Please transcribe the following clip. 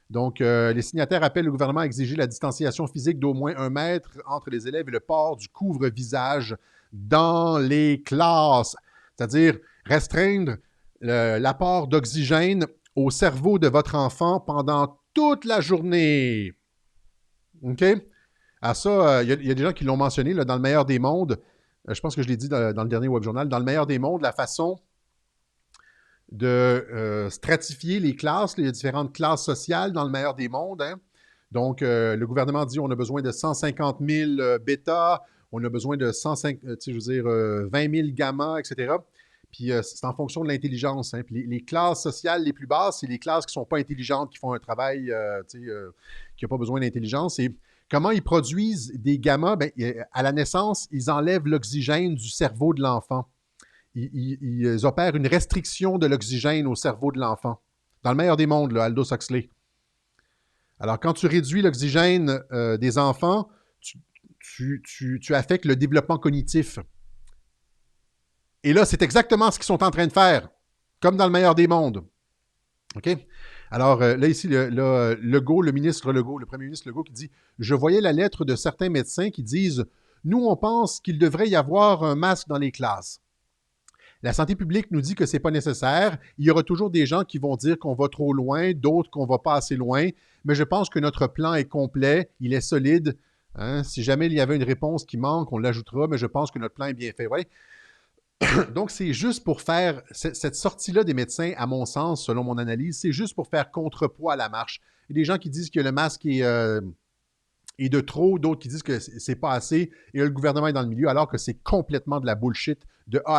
Donc, les signataires appellent le gouvernement à exiger la distanciation physique d'au moins 1 mètre entre les élèves et le port du couvre-visage dans les classes. C'est-à-dire restreindre l'apport d'oxygène au cerveau de votre enfant pendant toute la journée. OK? À ça, il y a des gens qui l'ont mentionné là, dans le meilleur des mondes. Je pense que je l'ai dit dans le dernier web journal. Dans le meilleur des mondes, la façon de stratifier les classes, les différentes classes sociales dans le meilleur des mondes. Hein. Donc, le gouvernement dit on a besoin de 150 000 bêta, on a besoin de 20 000 gamma, etc. Puis c'est en fonction de l'intelligence. Hein. Puis les classes sociales les plus basses, c'est les classes qui ne sont pas intelligentes, qui font un travail qui n'a pas besoin d'intelligence. Et comment ils produisent des gamma? Ben, à la naissance, ils enlèvent l'oxygène du cerveau de l'enfant. Ils opèrent une restriction de l'oxygène au cerveau de l'enfant. Dans le meilleur des mondes, là, Aldous Huxley. Alors, quand tu réduis l'oxygène des enfants, tu affectes le développement cognitif. Et là, c'est exactement ce qu'ils sont en train de faire, comme dans le meilleur des mondes. OK? Alors, là, ici, Legault, le ministre Legault, le premier ministre Legault qui dit « Je voyais la lettre de certains médecins qui disent « Nous, on pense qu'il devrait y avoir un masque dans les classes. » La santé publique nous dit que ce n'est pas nécessaire. Il y aura toujours des gens qui vont dire qu'on va trop loin, d'autres qu'on ne va pas assez loin. Mais je pense que notre plan est complet, il est solide. Hein? Si jamais il y avait une réponse qui manque, on l'ajoutera, mais je pense que notre plan est bien fait. Ouais. Donc, c'est juste pour faire cette sortie-là des médecins, à mon sens, selon mon analyse, c'est juste pour faire contrepoids à la marche. Il y a des gens qui disent que le masque est de trop, d'autres qui disent que c'est pas assez, et là, le gouvernement est dans le milieu, alors que c'est complètement de la bullshit de A